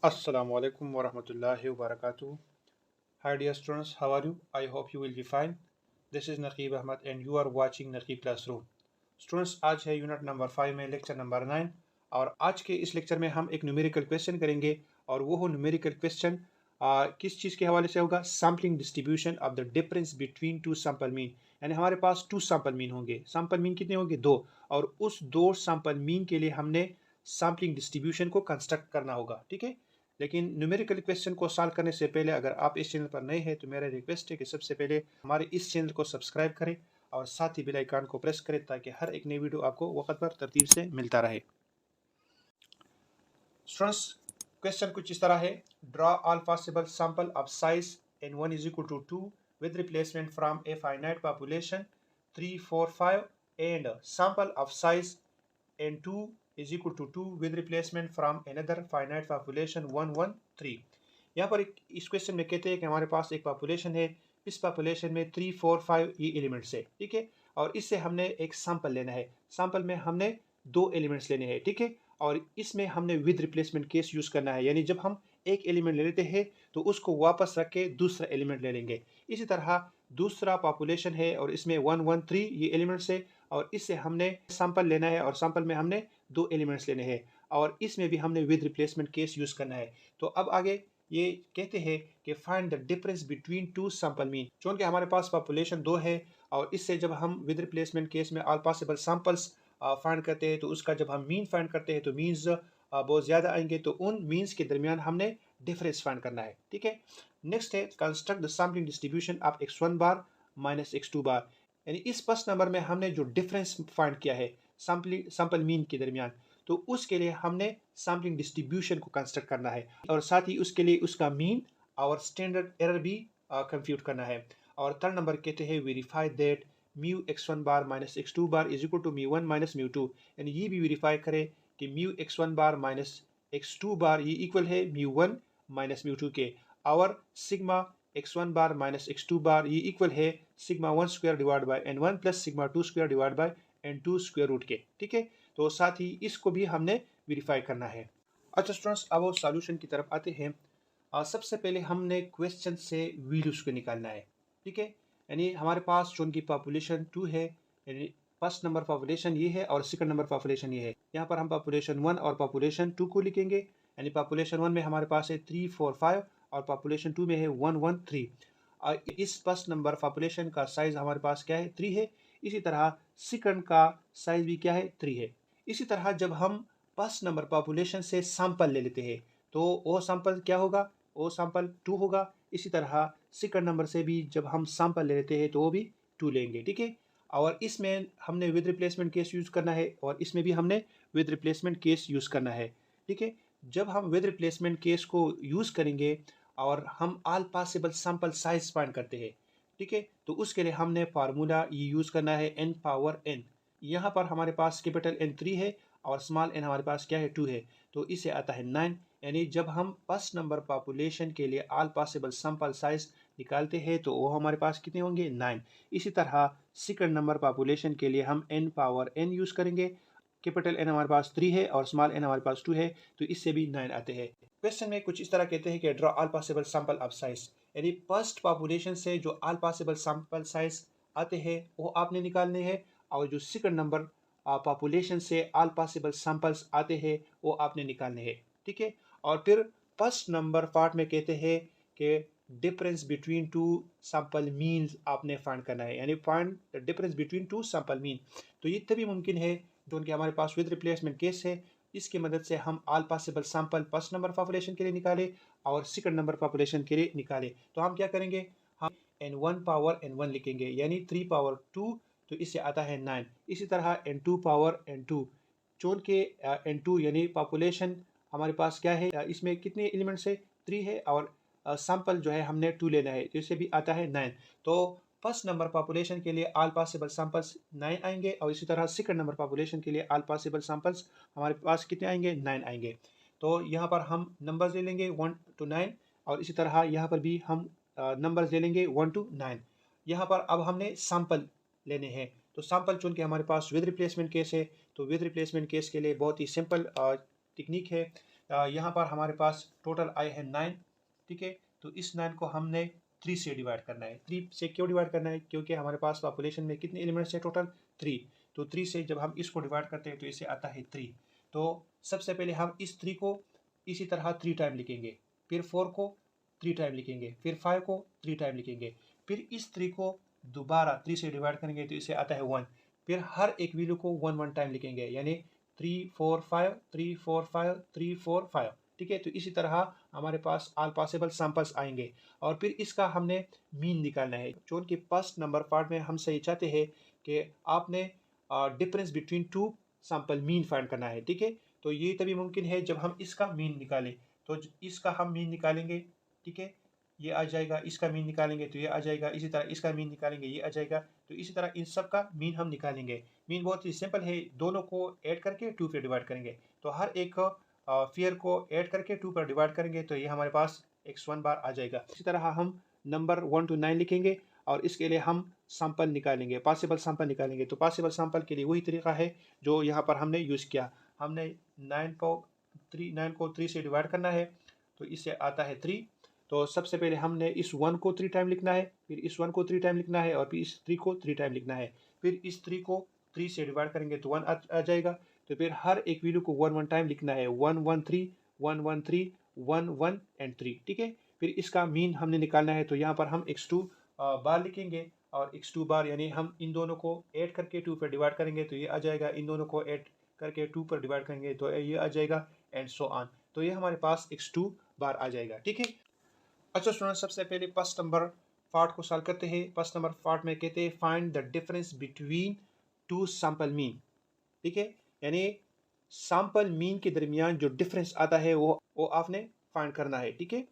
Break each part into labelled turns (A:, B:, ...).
A: Assalamu alaikum wa rahmatullahi wa barakatuh. Hi dear students, how are you? I hope you will be fine. This is Naqib Ahmad and you are watching Naqib Classroom. Students आज है unit number 5 में lecture number 9 और आज के इस lecture में हम एक न्यूमेरिकल क्वेश्चन करेंगे और वो न्यूमेरिकल क्वेश्चन किस चीज़ के हवाले से होगा? Sampling distribution of the difference between two sample mean. यानी हमारे पास टू सैम्पल मीन होंगे। सैम्पल मीन कितने होंगे? दो। और उस दो सैम्पल मीन के लिए हमने सैम्पलिंग डिस्ट्रीब्यूशन को कंस्ट्रक्ट करना होगा। ठीक है, लेकिन न्यूमेरिकल क्वेश्चन को सॉल्व करने से पहले अगर आप इस चैनल पर नए हैं तो मेरा रिक्वेस्ट है कि सबसे पहले हमारे इस चैनल को सब्सक्राइब करें और साथ ही बेल आइकन को प्रेस करें ताकि हर एक नई वीडियो आपको वक्त पर तरतीब से मिलता रहे। स्टूडेंट्स, क्वेश्चन कुछ इस तरह है। Draw all possible sample of size n1 is equal to 2 with replacement from a finite population 3, 4, 5 and sample of size n2 is equal to 2 with replacement from another finite population 1, 1, 3। यहाँ पर इस question में कहते हैं कि हमारे पास एक population है। इस पॉपुलेशन में 3, 4, 5 ये एलिमेंट्स है। ठीक है, और इससे हमने एक सैंपल लेना है। सैंपल में हमने दो एलिमेंट्स लेने हैं। ठीक है, और इसमें हमने विद रिप्लेसमेंट केस यूज करना है। यानी जब हम एक एलिमेंट ले लेते हैं तो उसको वापस रख के दूसरा एलिमेंट ले लेंगे। इसी तरह दूसरा पॉपुलेशन है और इसमें 1, 1, 3 ये एलिमेंट्स है और इससे हमने सैंपल लेना है और सैंपल में हमने दो एलिमेंट्स लेने हैं और इसमें भी हमने विद रिप्लेसमेंट केस यूज करना है। तो अब आगे ये कहते हैं कि find the difference between two sample mean. चूंकि हमारे पास पॉपुलेशन दो है और इससे जब हम विद रिप्लेसमेंट केस में ऑल पॉसिबल सैंपल्स फाइंड करते हैं तो उसका जब हम मीन फाइंड करते हैं तो मीन्स बहुत ज़्यादा आएंगे, तो उन मीन्स के दरमियान हमने डिफरेंस फाइंड करना है। ठीक है, नेक्स्ट है construct the sampling distribution of x1 bar minus x2 बार। यानी इस फर्स्ट नंबर में हमने जो डिफरेंस फाइंड किया है सैंपल मीन के दरमियान, तो उसके लिए हमने सैम्पलिंग डिस्ट्रीब्यूशन को कंस्ट्रक्ट करना है और साथ ही उसके लिए उसका मीन और स्टैंडर्ड एरर भी कंप्यूट करना है। और थर्ड नंबर कहते हैं verify that mu x1 bar minus x2 bar is equal to म्यू1 माइनस म्यू2। यानी ये भी वेरीफाई करें कि mu x1 bar minus x2 बार ये इक्वल है म्यू1 माइनस म्यू2 के, और sigma x1 bar minus x2 बार ये इक्वल है sigma 1 square divide by n1 plus sigma 2 square divide by n2 square root के। ठीक है, तो साथ ही इसको भी हमने वेरीफाई करना है। अच्छा स्टूडेंट्स, अब वो सॉल्यूशन की तरफ आते हैं। सबसे पहले हमने क्वेश्चन से वैल्यूज को निकालना है। ठीक है, यानी हमारे पास चूंकि पॉपुलेशन 2 है, यानी फर्स्ट नंबर पॉपुलेशन ये है और सेकंड नंबर पॉपुलेशन ये है। यहाँ पर हम पॉपुलेशन 1 और पॉपुलेशन 2 को लिखेंगे। यानी पॉपुलेशन 1 में हमारे पास है 3, 4, 5 और पॉपुलेशन 2 में है 1, 1, 3। इस फर्स्ट नंबर पॉपुलेशन का साइज हमारे पास क्या है? 3 है। इसी तरह सेकंड का साइज भी क्या है? 3 है। इसी तरह जब हम फर्स्ट नंबर पॉपुलेशन से सैंपल ले लेते हैं तो वो सैंपल क्या होगा? वो सैंपल 2 होगा। इसी तरह सेकंड नंबर से भी जब हम सैंपल ले लेते हैं तो वो भी 2 लेंगे। ठीक है, और इसमें हमने विद रिप्लेसमेंट केस यूज करना है और इसमें भी हमने विद रिप्लेसमेंट केस यूज करना है। ठीक है, जब हम विद रिप्लेसमेंट केस को यूज करेंगे और हम all possible sample size find करते हैं, ठीक है, तो उसके लिए हमने फार्मूला ये यूज करना है n पावर n। यहाँ पर हमारे पास कैपिटल N 3 है और स्मॉल n हमारे पास क्या है? 2 है, तो इसे आता है 9। यानी जब हम फर्स्ट नंबर पॉपुलेशन के लिए ऑल पॉसिबल सैंपल साइज निकालते हैं तो वो हमारे पास कितने होंगे? 9। इसी तरह सेकंड नंबर पॉपुलेशन के लिए हम n पावर n यूज करेंगे। कैपिटल N हमारे पास 3 है और स्मॉल n हमारे पास 2 है, तो इससे भी 9 आते हैं। क्वेश्चन में कुछ इस तरह कहते हैं कि draw all possible sample of size. यानी फर्स्ट पॉपुलेशन से जो ऑल पॉसिबल सैंपल साइज आते हैं वो आपने निकालने हैं और जो सेकंड नंबर पॉपुलेशन से ऑल पॉसिबल सैंपल्स आते हैं वो आपने निकालने हैं। ठीक है, और फिर फर्स्ट नंबर पार्ट में कहते हैं कि difference between two sample means आपने फाइंड करना है। यानी find the difference between two sample mean. तो ये तभी मुमकिन है जो उनके हमारे पास विद रिप्लेसमेंट केस है, इसकी मदद से हम all possible sample first number population के लिए निकाले और सेकंड नंबर पॉपुलेशन के लिए निकाले। तो हम क्या करेंगे? हम n1 पावर n1 लिखेंगे यानी 3 पावर 2, तो इससे आता है 9। इसी तरह n2 पावर n2, चून के n2 यानी पॉपुलेशन हमारे पास क्या है? इसमें कितने एलिमेंट्स है? 3 है और सैंपल जो है हमने 2 लेना है, तो इससे भी आता है 9। तो फर्स्ट नंबर पॉपुलेशन के लिए ऑल पॉसिबल सैंपल्स 9 आएंगे और इसी तरह सेकंड नंबर पॉपुलेशन के लिए ऑल पॉसिबल सैंपल्स हमारे पास कितने आएंगे? 9 आएंगे। तो यहाँ पर हम नंबर्स ले लेंगे 1 to 9 और इसी तरह यहाँ पर भी हम नंबर्स ले लेंगे 1 to 9। यहाँ पर अब हमने सैंपल लेने हैं, तो सैंपल चुन के हमारे पास विद रिप्लेसमेंट केस है, तो विद रिप्लेसमेंट केस के लिए बहुत ही सिंपल टेक्निक है। यहाँ पर हमारे पास टोटल आए हैं 9, ठीक है। तो इस 9 को हमने 3 से डिवाइड करना है। 3 से क्यों डिवाइड करना है? क्योंकि हमारे पास पॉपुलेशन में कितने एलिमेंट्स है टोटल? 3। तो 3 से जब हम इसको डिवाइड करते हैं तो इसे आता है 3। तो सबसे पहले हम इस 3 को इसी तरह 3 टाइम लिखेंगे, फिर 4 को 3 टाइम लिखेंगे, फिर 5 को 3 टाइम लिखेंगे, फिर इस 3 को दोबारा 3 से डिवाइड करेंगे तो इसे आता है 1। फिर हर एक वैल्यू को 1 टाइम लिखेंगे, यानी 3 4 5 3 4 5 3 4 5, ठीक है। तो इसी तरह हमारे पास ऑल पॉसिबल सैंपल्स आएंगे और फिर इसका हमने मीन निकालना है। चूँकि कि फर्स्ट नंबर पार्ट में हम सही चाहते हैं कि आपने difference between two sample mean find करना है, ठीक है। तो ये तभी मुमकिन है जब हम इसका मीन निकालें। तो इसका हम मीन निकालेंगे, ठीक है, ये आ जाएगा। इसका मीन निकालेंगे तो ये आ जाएगा। इसी तरह इसका मीन निकालेंगे, ये आ जाएगा। तो इसी तरह इन सब का मीन हम निकालेंगे। मीन बहुत ही सिंपल है, दोनों को ऐड करके 2 पे डिवाइड करेंगे। तो हर एक फियर को ऐड करके 2 पर डिवाइड करेंगे तो ये हमारे पास x1 बार आ जाएगा। इसी तरह हम नंबर 1 to 9 लिखेंगे और इसके लिए हम सैंपल निकालेंगे, पॉसिबल सैंपल निकालेंगे। तो पॉसिबल सैंपल के लिए वही तरीका है जो यहाँ पर हमने यूज़ किया। हमने 9 को 3 से डिवाइड करना है तो इससे आता है 3। तो सबसे पहले हमने इस 1 को 3 टाइम लिखना है, फिर इस 1 को 3 टाइम लिखना है और फिर इस 3 को 3 टाइम लिखना है। फिर इस 3 को 3 से डिवाइड करेंगे तो 1 आ जाएगा। तो फिर हर एक वैल्यू को 1 टाइम लिखना है, 1 1 3 1 1 3 1 1 एंड 3, ठीक है। फिर इसका मीन हमने निकालना है। तो यहाँ पर हम x2 बार लिखेंगे और x2 बार यानी हम इन दोनों को ऐड करके 2 पर डिवाइड करेंगे तो ये आ जाएगा। इन दोनों को ऐड करके 2 पर डिवाइड करेंगे तो ये आ जाएगा, एंड सो ऑन। तो ये हमारे पास x2 बार आ जाएगा, ठीक है। अच्छा स्टूडेंट, सबसे पहले फर्स्ट नंबर पार्ट को सॉल्व करते हैं। फर्स्ट नंबर पार्ट में कहते हैं find the difference between two sample mean, ठीक है। यानी सैंपल मीन के दरमियान जो डिफरेंस आता है वो आपने फाइंड करना है, ठीक है।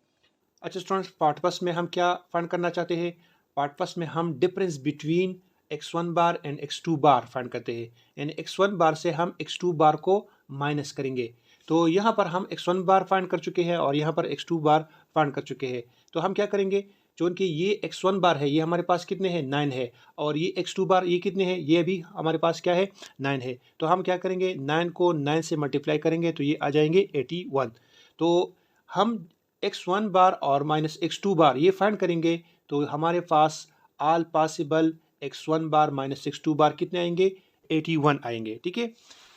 A: अच्छा स्टूडेंट्स, पार्ट फर्स्ट में हम क्या फाइंड करना चाहते हैं? पार्ट फर्स्ट में हम difference between x1 bar and x2 bar find करते हैं। यानी x1 बार से हम x2 बार को माइनस करेंगे। तो यहाँ पर हम x1 बार फाइंड कर चुके हैं और यहाँ पर x2 बार फाइंड कर चुके हैं। तो हम क्या करेंगे, चूँकि ये x1 बार है, ये हमारे पास कितने हैं? 9 है। और ये x2 बार ये कितने हैं? ये भी हमारे पास क्या है? 9 है। तो हम क्या करेंगे, 9 को 9 से मल्टीप्लाई करेंगे तो ये आ जाएंगे 81। तो हम x1 बार और माइनस x2 बार ये फाइंड करेंगे तो हमारे पास all possible x1 bar minus x2 बार कितने आएंगे? 81 आएंगे, ठीक है।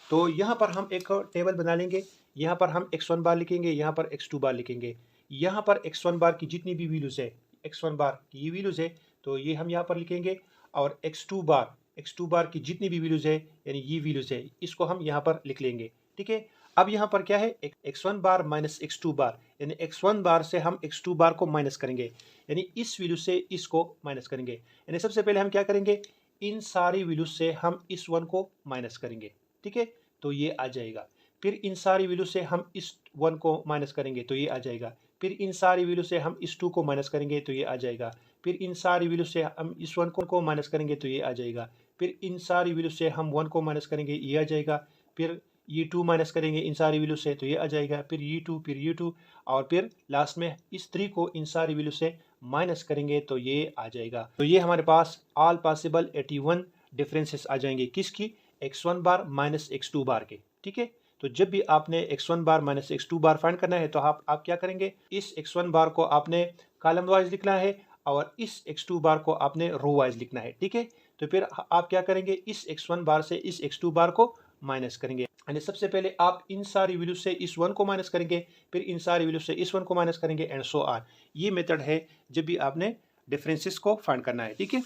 A: तो यहाँ पर हम एक टेबल बना लेंगे। यहाँ पर हम x1 बार लिखेंगे, यहाँ पर x2 बार लिखेंगे। यहाँ पर x1 बार की जितनी भी वैल्यूज़ है, x1 बार की ये वैल्यूज़ है तो ये हम यहाँ पर लिखेंगे, और x2 बार की जितनी भी वैल्यूज़ है यानी ये वैल्यूज़ है, इसको हम यहाँ पर लिख लेंगे, ठीक है। अब यहाँ पर क्या है, x1 बार माइनस x2 बार, यानी x1 बार से हम x2 बार को माइनस करेंगे, यानी इस वैल्यू से इसको माइनस करेंगे। यानी सबसे पहले हम क्या करेंगे, इन सारी वैल्यू से हम इस 1 को माइनस करेंगे, ठीक है। तो ये आ जाएगा। फिर इन सारी वैल्यू से हम इस 1 को माइनस करेंगे तो ये आ जाएगा। फिर इन सारी वैल्यू से हम इस 2 को माइनस करेंगे तो ये आ जाएगा। फिर इन सारी वैल्यू से हम इस 1 को माइनस करेंगे तो ये आ जाएगा। फिर इन सारी वैल्यू से हम 1 को माइनस करेंगे, ये आ जाएगा। फिर ये 2 माइनस करेंगे इन सारी वैल्यू से तो ये आ जाएगा। फिर ये 2, फिर ये 2, और फिर लास्ट में इस 3 को इन सारी वैल्यू से माइनस करेंगे तो ये आ जाएगा। तो ये हमारे पास ऑल पॉसिबल 81 डिफरेंसेस आ जाएंगे, किसकी? x1 बार माइनस x2 बार के, ठीक है। तो जब भी आपने x1 बार माइनस x2 बार फाइंड करना है तो आप क्या करेंगे, इस x1 बार को आपने कॉलम वाइज लिखना है और इस x2 बार को आपने रो वाइज लिखना है, ठीक है। तो फिर आप क्या करेंगे, इस x1 बार से इस x2 बार को माइनस करेंगे। यानी सबसे पहले आप इन सारी वैल्यू से इस 1 को माइनस करेंगे, फिर इन सारी वैल्यू से इस 1 को माइनस करेंगे, एंड सो ऑन। ये मेथड है जब भी आपने डिफरेंसेस को फाइंड करना है, ठीक है।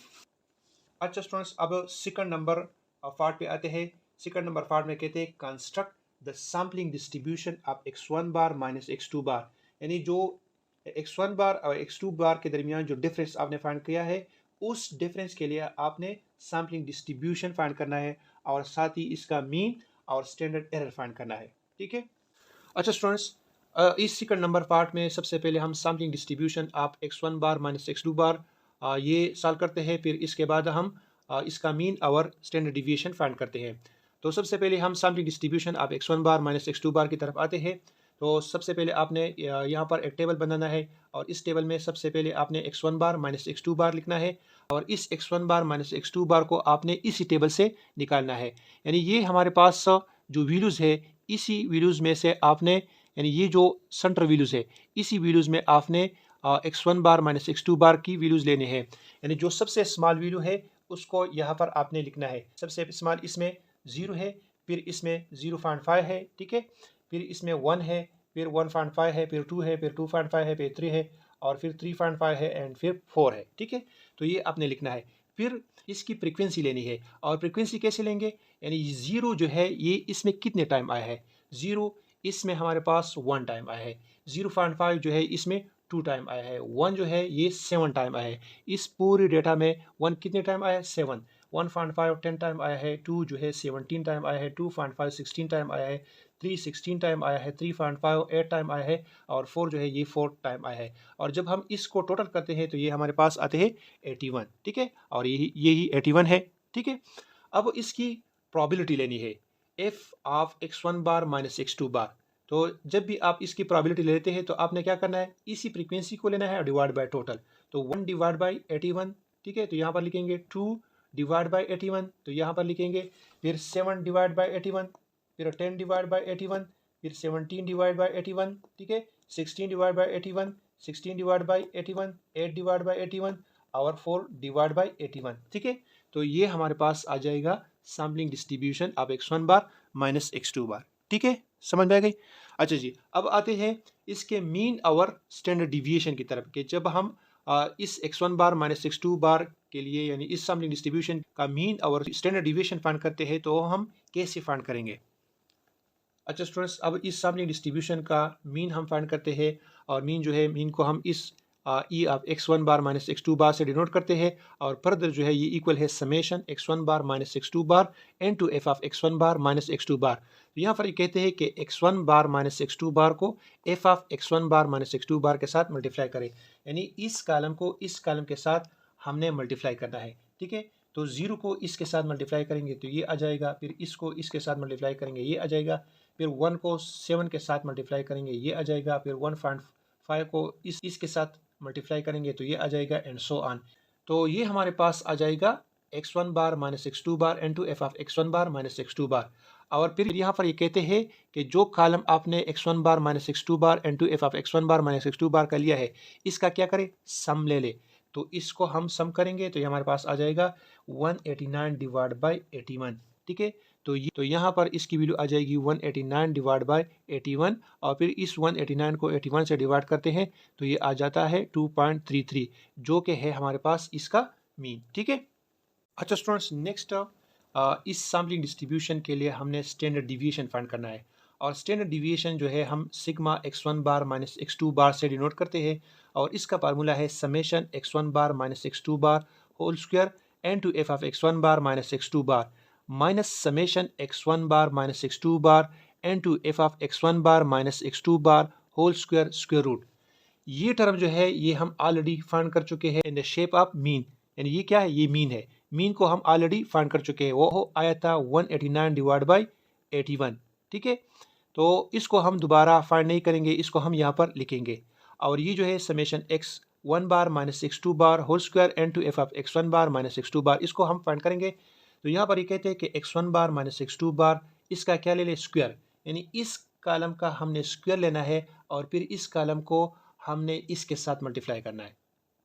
A: अच्छा स्टूडेंट्स, अब सेकंड नंबर पार्ट पे आते हैं। सेकंड नंबर पार्ट में कहते हैं construct the sampling distribution of x1 bar minus x2 बार। यानी जो x1 बार और x2 बार के दरमियान जो डिफरेंस आपने फाइंड किया है, उस डिफरेंस के लिए आपने सैम्पलिंग डिस्ट्रीब्यूशन फाइंड करना है और साथ ही इसका मीन और स्टैंडर्ड एरर फाइंड करना है, ठीक है। अच्छा स्टूडेंट्स, इस सेकंड नंबर पार्ट में सबसे पहले हम sampling distribution of x1 bar minus x2 बार ये सॉल्व करते हैं। फिर इसके बाद हम इसका मीन और स्टैंडर्ड डिविएशन फाइंड करते हैं। तो सबसे पहले हम sampling distribution of x1 bar minus x2 बार की तरफ आते हैं। तो सबसे पहले आपने यहाँ पर एक टेबल बनाना है और इस टेबल में सबसे पहले आपने x1 बार माइनस x2 बार लिखना है और इस x1 बार माइनस x2 बार को आपने इसी टेबल से निकालना है। यानी ये हमारे पास जो वैल्यूज़ है, इसी वैल्यूज़ में से आपने यानी ये जो सेंटर वैल्यूज़ है इसी वैल्यूज़ में आपने x1 बार माइनस x2 बार की वैल्यूज़ लेने हैं। यानी जो सबसे स्मॉल वैल्यू है उसको यहाँ पर आपने लिखना है। सबसे स्मॉल इसमें 0 है, फिर इसमें 0.5 है, ठीक है, फिर इसमें 1 है, फिर 1.5 है, फिर 2 है, फिर 2.5 है, फिर 3 है और फिर 3.5 है एंड फिर 4 है, ठीक है। तो ये आपने लिखना है। फिर इसकी फ्रीक्वेंसी लेनी है और फ्रीक्वेंसी कैसे लेंगे, यानी 0 जो है ये इसमें कितने टाइम आया है, 0 इसमें हमारे पास 1 टाइम आया है, 0.5 जो है इसमें 2 टाइम आया है, 1 जो है ये 7 टाइम आया है। इस पूरे डेटा में 1 कितने टाइम आया है, 7, 1.5 10 टाइम आया है, 2 जो है 17 टाइम आया है, 2.5 16 टाइम आया है, 3 16 टाइम आया है, 3.5 8 टाइम आया है और 4 जो है ये 4 टाइम आया है। और जब हम इसको टोटल करते हैं तो ये हमारे पास आते हैं 81, ठीक है, और यही 81 है, ठीक है। अब इसकी प्रोबेबिलिटी लेनी है, F of x1 bar minus x2 bar. तो जब भी आप इसकी प्रोबेबिलिटी लेते हैं तो आपने क्या करना है, इसी फ्रीक्वेंसी को लेना है डिवाइड बाय टोटल। तो 1 डिवाइड बाय 81, ठीक है, तो यहाँ पर लिखेंगे 2 डिवाइड बाय 81, तो यहाँ पर लिखेंगे फिर 7 डिवाइड बाय 81, फिर 10 डिवाइड बाय 81, फिर 17 डिवाइड बाय 81, ठीक है, 16 divide by 81, 16 divide by 81, 8 divide by 81 और 4 डिवाइड बाय 81, ठीक है। तो ये हमारे पास आ जाएगा sampling distribution of x1 bar minus x2 बार, ठीक है, समझ में आ गई। अच्छा जी, अब आते हैं इसके मीन और स्टैंडर्ड डिविएशन की तरफ के। जब हम इस x1 बार माइनस x2 बार के लिए यानी इस सैम्पलिंग डिस्ट्रीब्यूशन का मीन और स्टैंडर्ड डिविएशन फाइंड करते हैं तो हम कैसे फाइंड करेंगे। अच्छा स्टूडेंट्स, अब इस सैम्पलिंग डिस्ट्रीब्यूशन का मीन हम फाइंड करते हैं और मीन जो है मीन को हम इस ई of x1 bar minus x2 बार से डिनोट करते हैं और फर्दर जो है ये इक्वल है summation x1 bar minus x2 bar N to F of x1 bar minus x2 bar. तो यहाँ पर ये कहते हैं कि x1 बार माइनस x2 बार को F of x1 bar minus x2 बार के साथ मल्टीप्लाई करें, यानी इस कॉलम को इस कॉलम के साथ हमने मल्टीप्लाई करना है, ठीक है। तो 0 को इसके साथ मल्टीप्लाई करेंगे तो ये आ जाएगा, फिर इसको इसके साथ मल्टीप्लाई करेंगे ये आ जाएगा, फिर 1 को 7 के साथ मल्टीप्लाई करेंगे ये आ जाएगा, फिर 1.5 को इसके साथ मल्टीप्लाई करेंगे तो ये आ जाएगा एंड सो ऑन। तो ये हमारे पास आ जाएगा x1 bar minus x2 bar N to F of x1 bar minus x2 bar. और फिर यहाँ पर ये कहते हैं कि जो कॉलम आपने x1 bar minus x2 bar N to F of x1 bar minus x2 bar का लिया है इसका क्या करें, सम ले ले। तो इसको हम सम करेंगे तो ये हमारे पास आ जाएगा 189 डिवाइड बाई 81, ठीक है। तो यहाँ पर इसकी वैल्यू आ जाएगी 189 डिवाइड बाय 81 और फिर इस 189 को 81 से डिवाइड करते हैं तो ये आ जाता है 2.33 जो कि है हमारे पास इसका मीन, ठीक है। अच्छा स्टूडेंट्स, नेक्स्ट इस सैम्पलिंग डिस्ट्रीब्यूशन के लिए हमने स्टैंडर्ड डिविएशन फाइंड करना है और स्टैंडर्ड डिविएशन जो है हम sigma x1 bar minus x2 बार से डिनोट करते हैं और इसका फार्मूला है summation x1 bar minus x2 bar whole square N to F of x1 bar minus x2 bar minus summation x1 bar minus x2 bar N to F of x1 bar minus x2 bar whole square square root. ये term जो है ये हम already find कर चुके हैं in the shape of mean, यानी ये क्या है, ये मीन है। मीन को हम ऑलरेडी फाइंड कर चुके हैं, वो आया था 189 डिवाइड बाई 81, ठीक है। तो इसको हम दोबारा फाइंड नहीं करेंगे, इसको हम यहाँ पर लिखेंगे और ये जो है summation x1 bar minus x2 bar whole square N to F of x1 bar minus x2 bar इसको हम फाइंड करेंगे। तो यहाँ पर ये कहते हैं कि x1 बार माइनस x2 बार इसका क्या ले ले, स्क्वायर, यानी इस कॉलम का हमने स्क्वायर लेना है और फिर इस कॉलम को हमने इसके साथ मल्टीप्लाई करना है,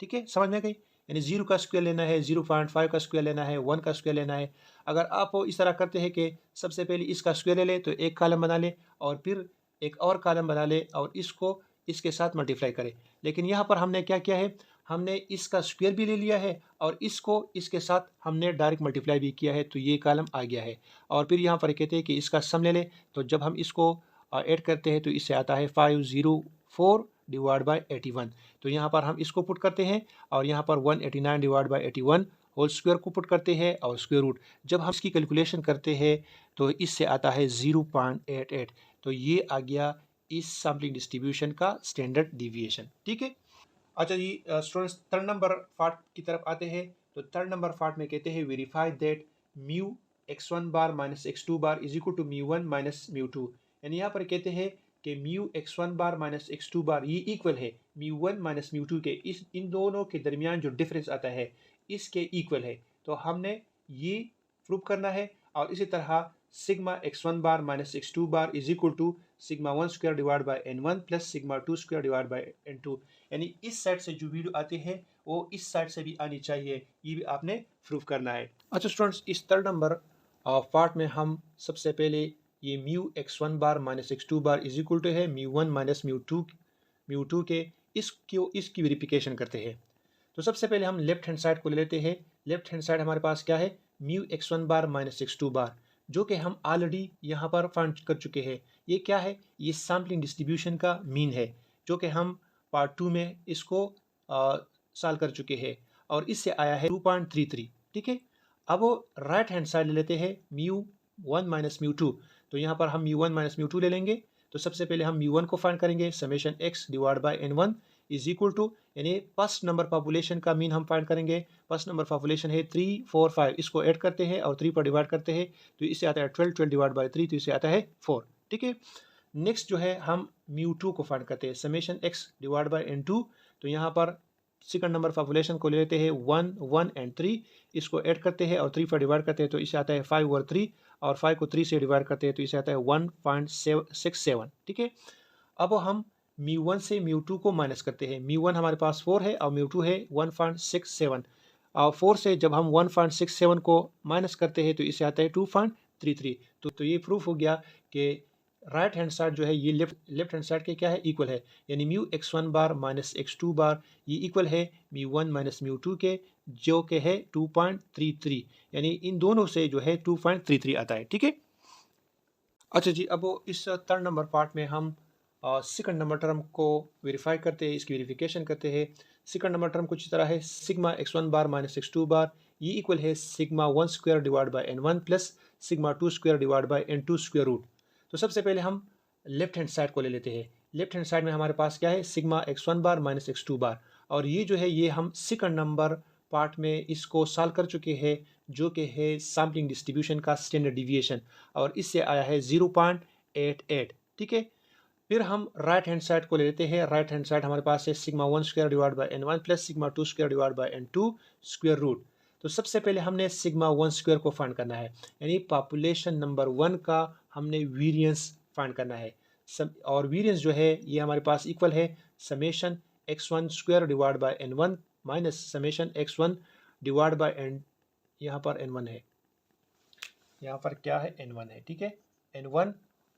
A: ठीक है, समझ में गई। यानी 0 का स्क्वायर लेना है, 0.5 का स्क्वायर लेना है, 1 का स्क्वायर लेना है। अगर आप इस तरह करते हैं कि सबसे पहले इसका स्क्वायर ले ले तो एक कॉलम बना ले और फिर एक और कॉलम बना ले और इसको इसके साथ मल्टीप्लाई करें, लेकिन यहाँ पर हमने क्या किया है, हमने इसका स्क्वायर भी ले लिया है और इसको इसके साथ हमने डायरेक्ट मल्टीप्लाई भी किया है तो ये कॉलम आ गया है। और फिर यहाँ पर कहते हैं कि इसका सम ले ले, तो जब हम इसको ऐड करते हैं तो इससे आता है 504 डिवाइड बाई 81। तो यहाँ पर हम इसको पुट करते हैं और यहाँ पर 189 डिवाइड बाई 81 होल स्क्वायर को पुट करते हैं और स्क्वायर रूट जब हम इसकी कैलकुलेशन करते हैं तो इससे आता है 0.88। तो ये आ गया इस सैम्पलिंग डिस्ट्रीब्यूशन का स्टैंडर्ड डिविएशन, ठीक है। अच्छा जी स्टूडेंट्स, थर्ड नंबर पार्ट की तरफ आते हैं। तो थर्ड नंबर पार्ट में कहते हैं verify that mu x1 bar minus x2 bar is equal to mu 1 minus mu 2। यानी यहाँ पर कहते हैं कि mu x1 bar minus x2 बार ये इक्वल है म्यू 1 माइनस म्यू 2 के, इस इन दोनों के दरमियान जो डिफरेंस आता है इसके इक्वल है। तो हमने ये प्रूव करना है और इसी तरह sigma x1 bar minus x2 bar is equal to sigma 1 square divide by n1 plus sigma 2 square divide by n2। यानी इस साइड से जो वैल्यू आती है वो इस साइड से भी आनी चाहिए, ये भी आपने प्रूव करना है। अच्छा स्टूडेंट्स, इस थर्ड नंबर पार्ट में हम सबसे पहले ये mu x1 bar minus x2 bar is equal to है म्यू 1 माइनस म्यू टू के इसकी वेरिफिकेशन करते हैं। तो सबसे पहले हम लेफ्ट हैंड साइड को ले लेते हैं। लेफ्ट हैंड साइड हमारे पास क्या है, mu x1 bar minus x2 बार, जो कि हम ऑलरेडी यहाँ पर फाइंड कर चुके हैं। ये क्या है, ये सैम्पलिंग डिस्ट्रीब्यूशन का मीन है, जो कि हम पार्ट 2 में इसको सॉल्व कर चुके हैं और इससे आया है 2.33। ठीक है, अब वो राइट हैंड साइड ले लेते हैं म्यू 1 माइनस म्यू 2। तो यहाँ पर हम म्यू 1 माइनस म्यू 2 ले लेंगे। तो सबसे पहले हम म्यू 1 को फाइंड करेंगे, summation x divide by n1 is equal to, यानी फर्स्ट नंबर पॉपुलेशन का मीन हम फाइंड करेंगे। फर्स्ट नंबर पॉपुलेशन है 3 4 5, इसको ऐड करते हैं और 3 पर डिवाइड करते हैं तो इससे आता है 12 डिवाइड बाय 3 तो इससे आता है 4। ठीक है, नेक्स्ट जो है हम म्यू 2 को फाइंड करते हैं, summation x divide by n2। तो यहाँ पर सेकंड नंबर पॉपुलेशन को ले लेते हैं 1 1 एंड 3, इसको ऐड करते हैं और 3 पर डिवाइड करते हैं तो इससे आता है 5 और 3, और 5 को 3 से डिवाइड करते हैं तो इससे आता है 1.67। ठीक है, अब हम म्यू 1 से म्यू 2 को माइनस करते हैं। म्यू 1 हमारे पास 4 है और म्यू 2 है 1.67, और 4 से जब हम 1.67 को माइनस करते हैं तो इससे आता है 2.33। तो ये प्रूफ हो गया कि राइट हैंड साइड जो है ये लेफ्ट हैंड साइड के क्या है, इक्वल है। यानी mu x1 bar minus x2 बार ये इक्वल है म्यू 1 माइनस म्यू 2 के, जो कि है 2.33। यानी इन दोनों से जो है 2.33 आता है। ठीक है, अच्छा जी, अब इस थर्ड नंबर पार्ट में हम सेकंड नंबर टर्म को वेरीफाई करते हैं, इसकी वेरिफिकेशन करते हैं। सेकंड नंबर टर्म कुछ इस तरह है, sigma x1 bar minus x2 बार ये इक्वल है sigma 1 square divide by n1 plus sigma 2 square divide by n2 square root. तो सबसे पहले हम लेफ्ट हैंड साइड को ले लेते हैं। लेफ्ट हैंड साइड में हमारे पास क्या है, sigma x1 bar minus x2 bar, और ये जो है ये हम सेकंड नंबर पार्ट में इसको सॉल्व कर चुके हैं, जो कि है सैम्पलिंग डिस्ट्रीब्यूशन का स्टैंडर्ड डिविएशन, और इससे आया है 0.88। ठीक है, फिर हम राइट हैंड साइड को ले लेते हैं। राइट हैंड साइड हमारे पास है sigma 1 square divide by n1 plus sigma 2 square divide by n2 square root. तो सबसे पहले हमने सिग्मा 1 स्क्वायर को फाइंड करना है, यानी पॉपुलेशन नंबर 1 का हमने वेरिएंस फाइंड करना है। और वेरिएंस जो है ये हमारे पास इक्वल है summation x1 square divide by n1 minus summation x1 divide by n, यहाँ पर n1 है, यहाँ पर क्या है, n1 है। ठीक है, n1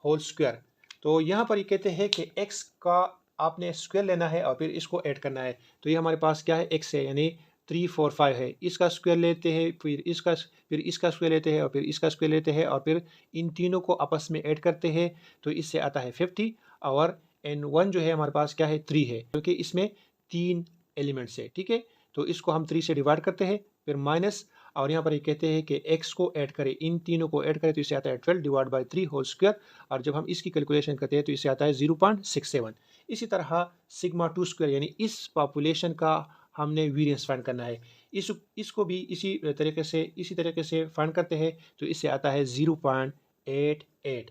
A: होल स्क्वायर। तो यहाँ पर ये कहते हैं कि x का आपने स्क्वायर लेना है और फिर इसको ऐड करना है। तो ये हमारे पास क्या है, x है, यानी 3 4 5 है, इसका स्क्वायर लेते हैं, फिर इसका स्क्वायर लेते हैं और फिर इसका स्क्वायर लेते हैं और फिर इन तीनों को आपस में ऐड करते हैं तो इससे आता है 50। और n1 जो है हमारे पास क्या है, 3 है, क्योंकि इसमें 3 एलिमेंट्स है। ठीक है, तो इसको हम 3 से डिवाइड करते हैं, फिर माइनस, और यहाँ पर ये कहते हैं कि x को ऐड करें, इन तीनों को ऐड करें तो इससे आता है 12 डिवाइड बाय 3 होल स्क्वायर, और जब हम इसकी कैलकुलेशन करते हैं तो इससे आता है 0.67। इसी तरह सिग्मा 2 स्क्वायर, यानी इस पॉपुलेशन का हमने वेरिएंस फाइंड करना है, इसको भी इसी तरीके से फाइंड करते हैं तो इससे आता है 0.88।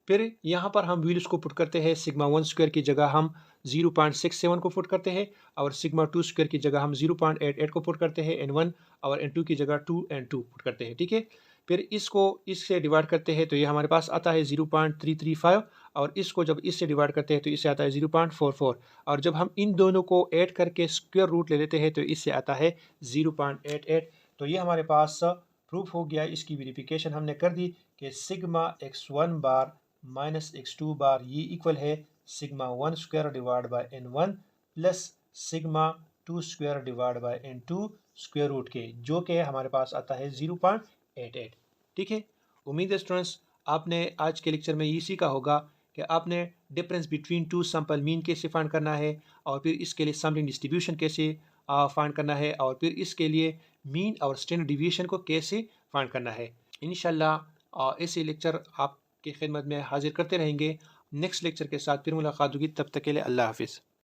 A: फिर यहाँ पर हम वैल्यूज को पुट करते हैं, सिग्मा 1 स्क्वायर की जगह हम 0.67 को पुट करते हैं और सिग्मा 2 स्क्वायर की जगह हम 0.88 को पुट करते हैं n1, और n2 की जगह 2 n2 पुट करते हैं। ठीक है, फिर इसको इससे डिवाइड करते हैं तो ये हमारे पास आता है 0.335, और इसको जब इससे डिवाइड करते हैं तो इससे आता है 0.44, और जब हम इन दोनों को ऐड करके स्क्वायर रूट ले लेते हैं तो इससे आता है 0.88। तो ये हमारे पास प्रूफ हो गया, इसकी वेरिफिकेशन हमने कर दी कि sigma x1 bar minus x2 बार ये इक्वल है sigma 1 square divide by n1 plus sigma 2 square divide by n2 square root के, जो कि हमारे पास आता है 0.88। ठीक है, उम्मीद है स्टूडेंट्स आपने आज के लेक्चर में ये सीखा होगा कि आपने difference between two sample mean कैसे फाइंड करना है, और फिर इसके लिए सैम्पलिंग डिस्ट्रीब्यूशन कैसे फाइंड करना है, और फिर इसके लिए मीन और स्टैंडर्ड डिविएशन को कैसे फाइंड करना है। इंशाल्लाह ऐसे लेक्चर आपकी खिदमत में हाजिर करते रहेंगे। नेक्स्ट लेक्चर के साथ फिर मुलाकात होगी, तब तक के लिए अल्लाह हाफिज़।